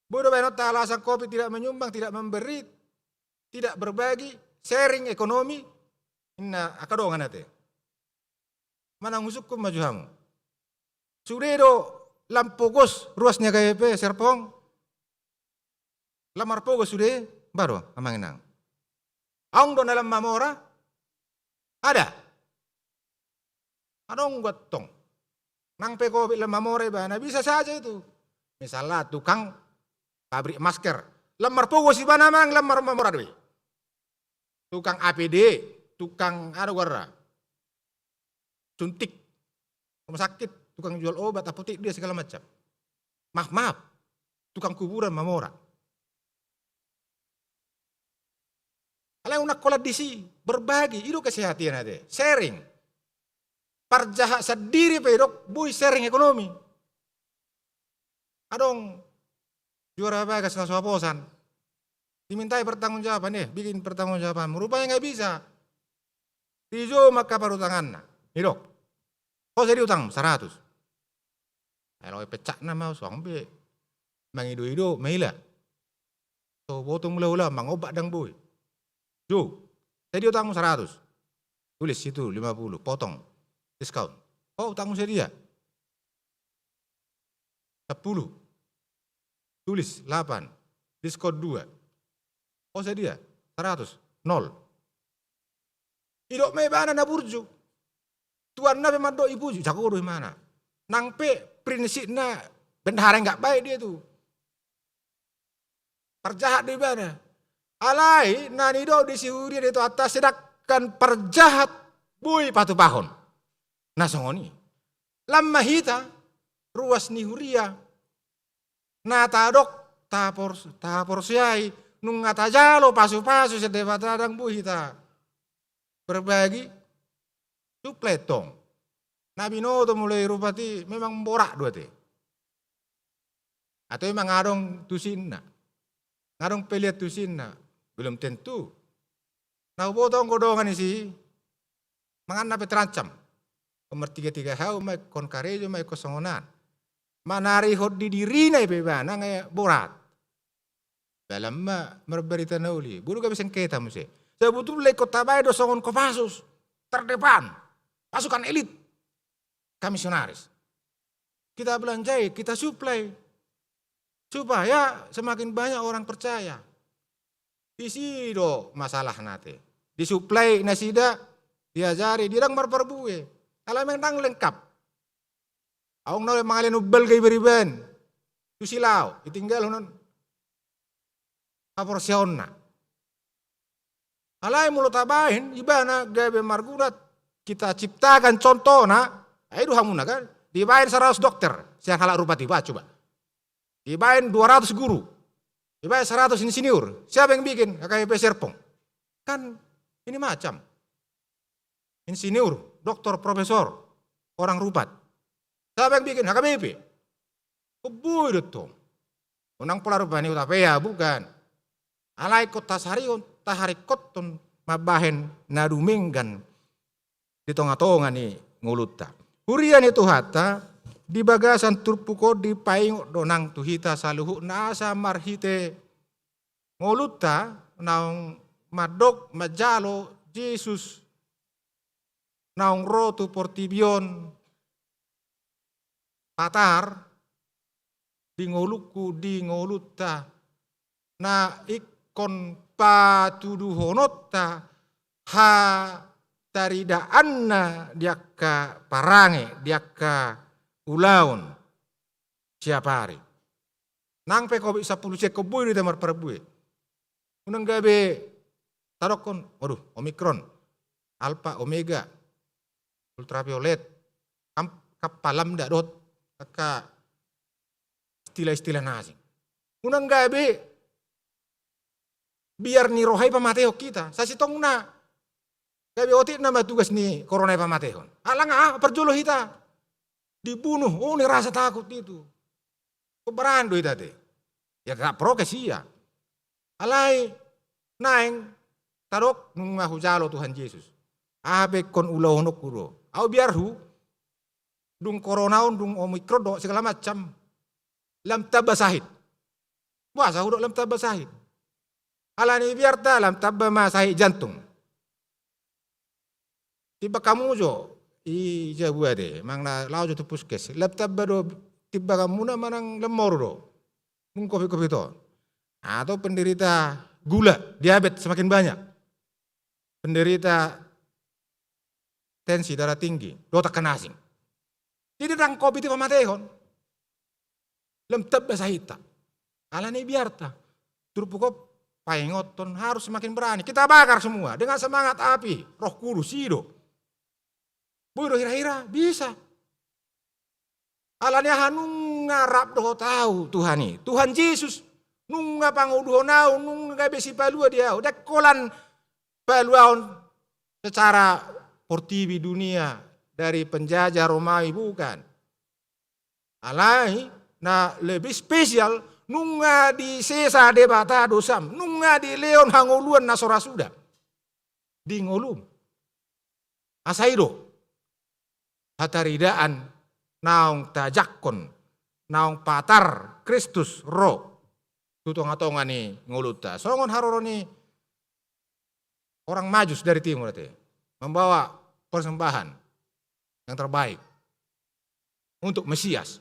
Bodoh banget alasan COVID tidak menyumbang, tidak memberi, tidak berbagi, sharing ekonomi, inna akadongan ate. Mana ngusuk maju hamu. Sudedo lampogos ruasnya KBP Serpong. Lamar pogos sudah baru amanginang. Aung do dalam mamora ada. Adong gotong. Nang peko lam mamora bana bisa saja itu. Misalnya tukang pabrik masker. Lamar pogos di mana mang lamar mamora doi. Tukang APD, tukang warna, suntik, rumah sakit, tukang jual obat, apotek dia segala macam. Maaf, tukang kuburan mamora. Kalau unak kolat disi berbagi, itu kesehatan ada, sharing. Parjahat sendiri pedok, boy sharing ekonomi. Adong juara bagas nasuha posan. Dimintai pertanggungjawaban bikin pertanggungjawaban. Rupanya nggak bisa. Tijo maka parutangan. Hidok. Kok jadi utang 100. Kalau pecah nama sampai mangido-ido maila. So potong mula-mula mangobak dang boy. Jo. Jadi utang 100. Tulis situ 50, potong. Diskon. Oh utangmu sedia. 10. Tulis 8. Diskon 2. Oh sedia, 100, 0. Idok me bana na burju. Tuan na memang do ibu jago do mana. Nang pe prinsip na bendahara enggak baik dia tu. Perjahat di mana? Alai nani do di sihuri itu atas sedangkan perjahat boy patu pahon. Nasongoni. Lama hita ruas ni huria. Na tadok tapor siai. Nung ngatajalo pasu-pasu sedebat radang buhita. Berbagi supletong. Nabi Noto mulai rupati memang borak dua te. Atau memang ngadong tusinna. Ngadong peliat tusinna. Belum tentu. Nah botong godongan isi, mangan nape terancam. Nomor 33 hau mai kon karejo mai kosongonan. Manari hot di diri na ibebana ngaya borat. Dalam berberita nauli, buru gak bisa kita muse. Sebetulnya kota bayi dosongon Kopassus terdepan, pasukan elit, kamisionaris. Kita belanjai, kita suplai, supaya semakin banyak orang percaya. Di sido masalah nate. Disuplai nasida, diajari, dirang marperbue. Kalau memang lengkap. Aung nolai mangalin ubal gay beriban. Tusilau, ditinggal hunan. Aporsionna. Alai mulut tabahin, ibana gabe margurat. Kita ciptakan contoh na. Ayo hamuna kan. Dibain 100 dokter. Siang halak rupa tiba coba. Dibain 200 guru. Dibain 100 insinyur. Siapa yang bikin? KKP Serpong. Kan ini macam. Insinyur, doktor, profesor, orang rupat. Siapa yang bikin? HKBP. Kebuy itu. Unang pola rupanya utapea, bukan. Alai kota sarion, taharikot ton mabahen naduminggan. Di tonga-tonga nih nguluta. Hurian itu hata, di bagasan turpuko di paing donang tuhita saluhu nasa marhite. Nguluta, naung madok, majalo, Yesus. Naung rotu portibion patar di ngoluku di ngoluta na ikon patuduhonota ha taridaan diaka parange diaka ulaun siapa hari nang pe kobi 10 cek kobui di temar perbue unang gabe tarokon waduh omikron alpha omega ultraviolet, kapalam dak dot, ka istilah-istilah nasi. Unang gabe, biar ni rohai pamateo kita, sasitong na, gabe otik nama tugas ni corona pamatehon. Alang perjolo kita, dibunuh, oh ni rasa takut itu. Keberando itu tadi, ya tak prokes iya. Alai, naeng, tarok nungah hujalo Tuhan Yesus. Abe kon ulau honok kuro. Au biarhu dung koronaun dung omikron do segala macam lam tabba sahid. Puasa hudok lam tabba sahid. Alani biar ta lam tabba ma sahid jantung. Tiba kamu jo i jabu ade mangna lau jo tu puskes. Lam tabba do tiba kamu na manang lemor do. Mung kopi-kopi to. Atau penderita gula, diabetes semakin banyak. Penderita tensi darah tinggi, do tekan asing. Jadi rang kopi itu pamatehon. Lem tebba sahita. Alani biarta. Turpukop paingoton harus semakin berani. Kita bakar semua dengan semangat api. Roh Kudus sido. Buru hira-hira bisa. Alani hanung ngarap doh tahu Tuhan ini. Tuhan Yesus nunga panguduh nau nunga besi palua dia. Udah kolan paluaon secara portibi dunia dari penjajah Romawi bukan. Alai na lebih spesial nunga di sesa debata dosam, nunga di leon hanguluan nasora sudah. Di ngolum. Asaido. Hataridaan naung tajakon, naung patar Kristus roh. Tutong-atongan ni nguluta. Songon haroro ni orang majus dari timur itu. Membawa persembahan yang terbaik untuk Mesias.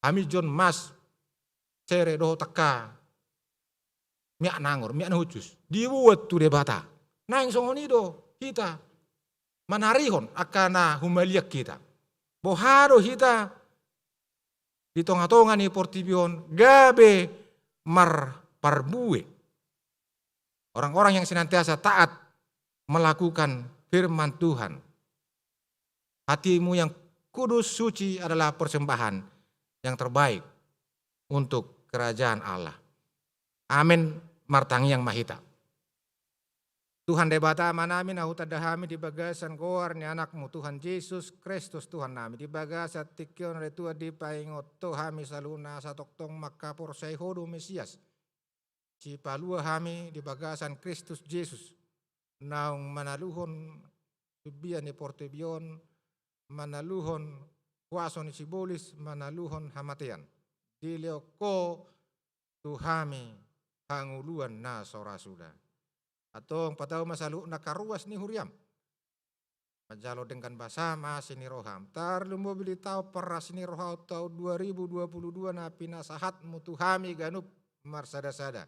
Kami John Mas cere doh teka miak nangor, miak nahucus. Dibuat tu debata. Nang songoni do kita manarihon akana humaliak kita. Bohado kita di tonga-tonga ni portibion gabe mar parbue. Orang-orang yang senantiasa taat melakukan firman Tuhan. Hatimu yang kudus suci adalah persembahan yang terbaik untuk kerajaan Allah. Amin martangi yang mahita. Tuhan debata manami nahu tadahami di bagasan goar ni anakmu Tuhan Yesus Kristus Tuhan nami di bagasa tikyon retua di paingot Tuhami saluna satoktong makapor say hodo Mesias. si palua kami di bagasan Kristus Yesus, naung manaluhon subian ni portebion, manaluhon kuason ni sibolis, manaluhon hamatian. Dileo ko tuhami hanguluan na sorasuda. Atong patau masalu nakaruas ni huriam. Majalo dengan bahasa masih ni roham. Tar lumobili tau peras ni rohau tau 2022 na pinasahat mutu hami ganup marsada-sada.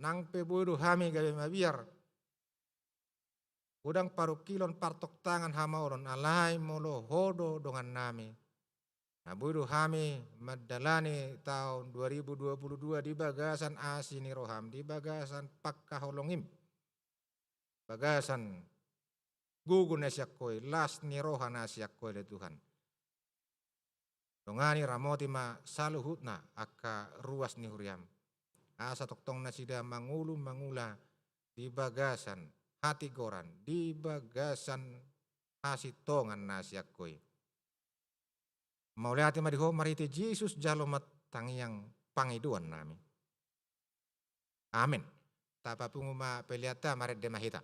Nang pebodo hami gawe mabiar. Udang paru kilon partok tangan hamauron alai molo hodo dongan nami. Nah bodo hami madalani tahun 2022 di bagasan asini roham, di bagasan pakkaholongim. Bagasan gugun nasyak koy, las ni roha nasyak koy le Tuhan. Dongani ramoti ma saluhutna akka ruas ni huriam. Asa toktong na sida mangula di bagasan hati goran, di bagasan hasitongan nasyak koy. Maulihati madiho mariti Jesus jalomat tangiang pangiduan nami. Amin. Tapa punguma peliata maret demahita.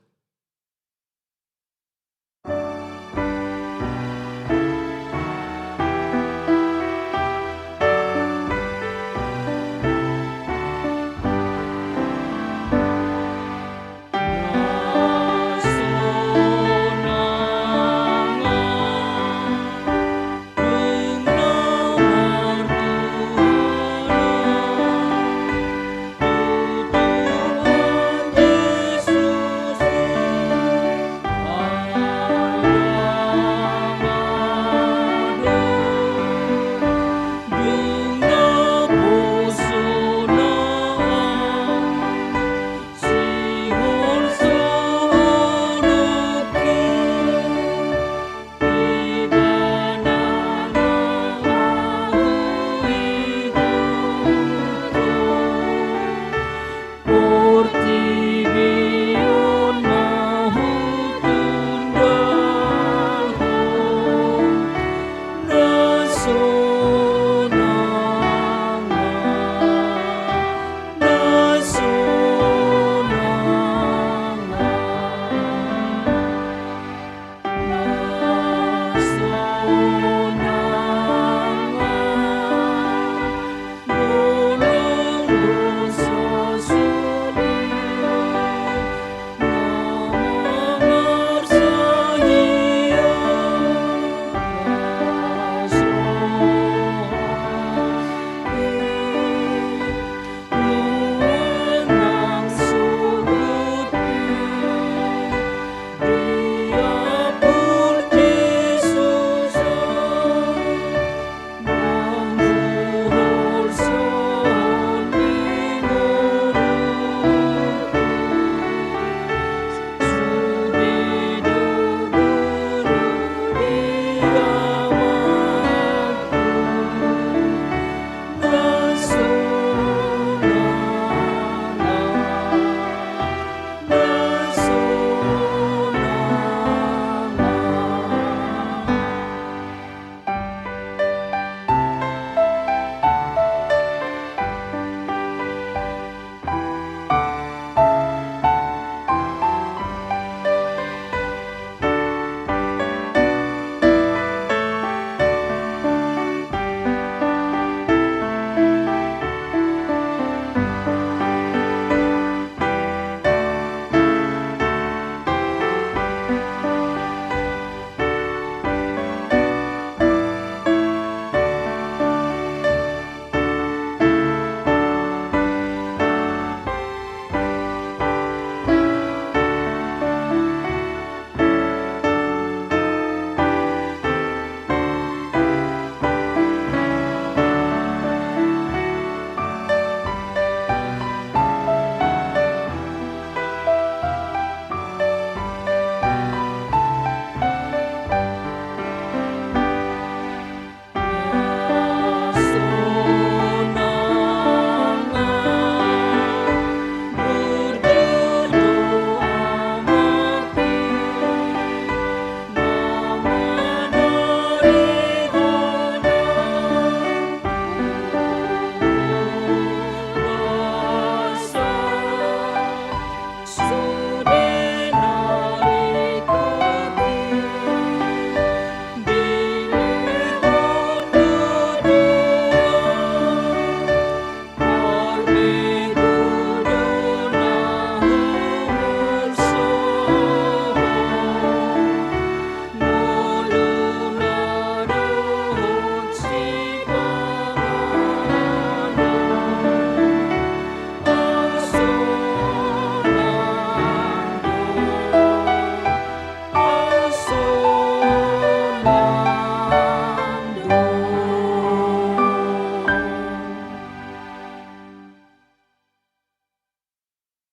Yesus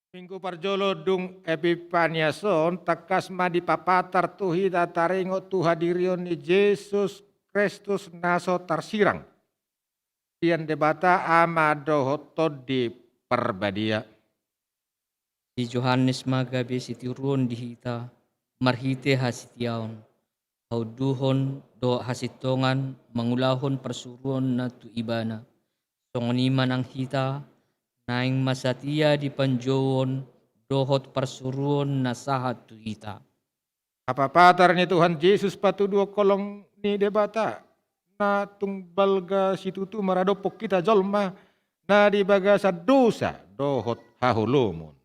Minggu parjolo dung Epifaniason takas madi papatar tuhi tataringo tuhadirion ni Yesus Kristus naso tarsirang. Tian debata amado di perbadia. Di Johannes magabe sitiruon dihita, marhite hasitiaon. Hauduhon do hasitongan, mangulahon persuruon na tuibana. Songoniman ang hita, naing masatia di panjowon, dohot persuruon na sahat tuita. Papatar ni Tuhan Yesus patuduo kolong ni debata. Na tungbalga situtu maradopok kita jolma na dibaga sa dosa dohot hahulumon.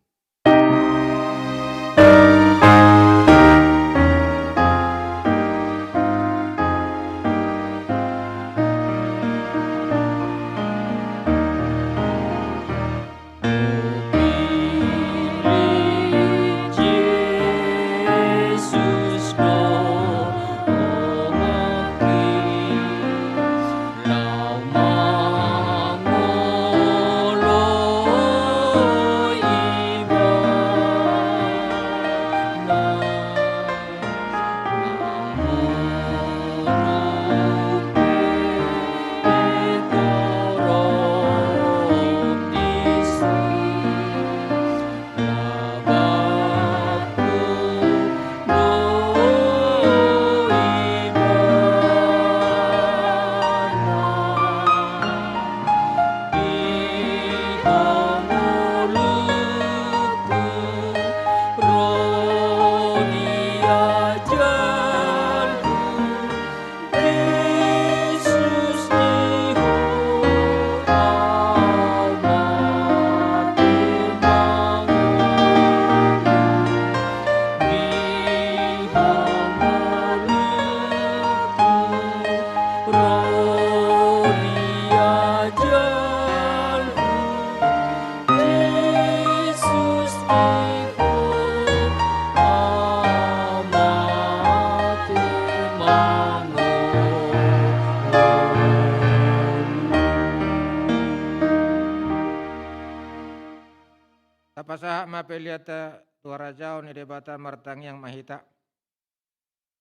Tapasa mapeliata tuarajao ni debata martang yang mahita.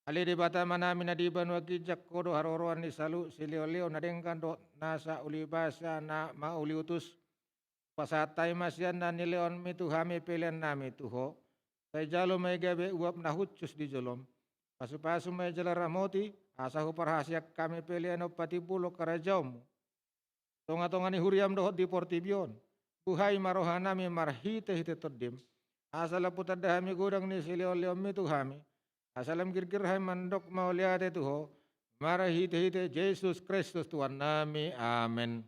Ali debata manami na diban wakijak kodo haroroan ni salu silio-lio na dengkan do nasa ulibasa na mauliutus. Pasatay masyan na nileon mituhami pilihan nami tuho. Say jalo may gabi uap na hutsus di jolom. Pasu-pasu may jalaramoti asahu parhasyak kami pilihan o patibulo karajao mo. Tonga-tonga ni huriam dohot di portibion. Buhay marohanami marhite-hite todim. Asala putadahami gudang ni silio-lio mituhami. Asalam kirkirhay mandok mauliate tuho. Marhite-hite Jesus Kristus Tuhan nami. Amen.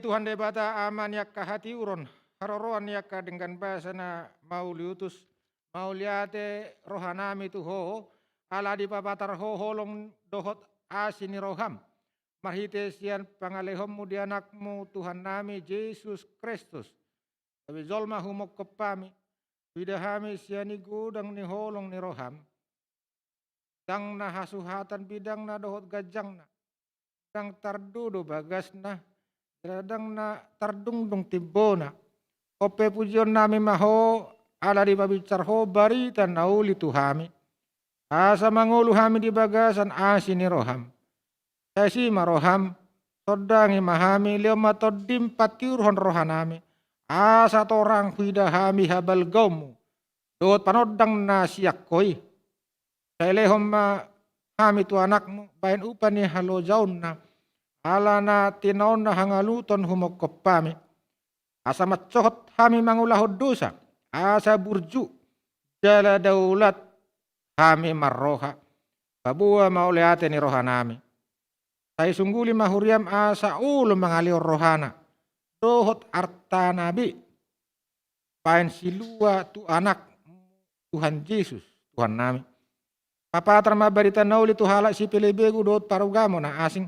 Tuhan debata aman yakka hati uron haroroan yakka dengan bahasa na mauliutus mauliate rohanami tuho ala di papatar ho holong dohot asini roham marhite sian pangalehommu di anakmu Tuhan nami Yesus Kristus tapi zolma humok kepami bidahami siani gudang ni holong ni roham dang na hasuhatan bidang na dohot gajang na dang tardudo bagas na radang na tardungdung tibona. Ope pujion nami maho ala di babicar ho barita nauli tuhami. Asa mangulu hami di bagasan asini roham. Esi maroham todangi mahami leo matodim patiurhon rohanami. Asa torang hidahami habal gomu. Dot panodang na siyak koi. Sailehom ma hami tu anakmu bain upani halo jaun na. Ala na tinaon na hangaluton humokop pami. Asa matsohot hami mangulahod dosa. asa burju jala daulat kami marroha babua mauleate ni rohanami. Sai sungguli mahuriam asa ulu mengalir rohana dohot arta nabi pain silua tu anak Tuhan Yesus Tuhan nami. Papa terma barita nauli tu halak si pelebegu dohot parugamo na asing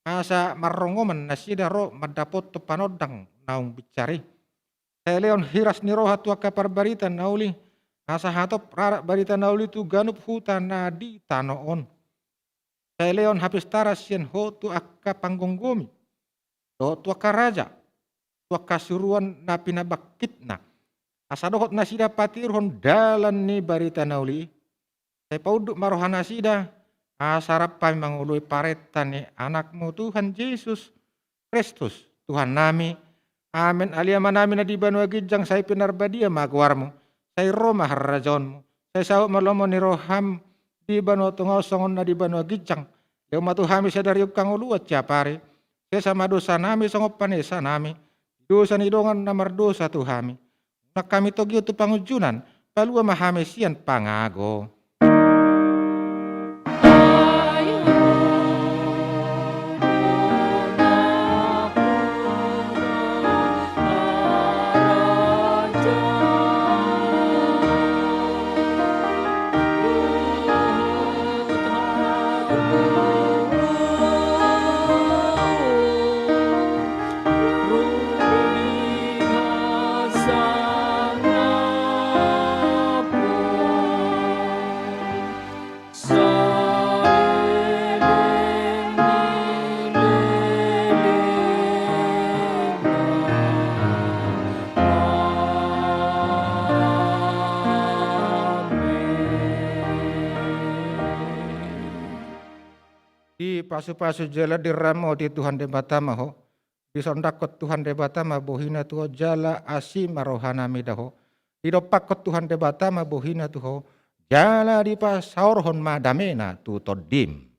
asa marrongoman na sidaro madapot tu panodang naung bicari. Saya leon hiras ni roha tua kapar barita nauli asa hatop rarak barita nauli tu ganup hutan na di tanoon. Saya leon habis taras sian ho tu akka panggonggomi. Do tu akka raja. Tu akka suruan na pinabakit na. Asa dohot na sida patirhon dalan ni barita nauli. Saya pauduk marohana sida. Asarapan mangului paretan ni anakmu Tuhan Yesus Kristus Tuhan nami. Amin aliama nami na di banua gijang saya pinarbadia magwarmu. Saya Roma harajonmu. Saya sahut malomo ni roham di banua tungau songon na di banua gijang. Leo matu hami sadari ukang uluat ciapare. Saya sama dosa nami songop panesa nami. Dosa ni dongan namar dosa tu hami. Nak kami togi tu pangujunan. Palua mahami sian pangago. Di pasu-pasu jala di ramo di Tuhan debatama ho. Di sondakot Tuhan debatama bohina tuho jala asi marohana midaho. Di dopakot Tuhan debatama bohina tuho jala di pasaurhon madamena tu todim.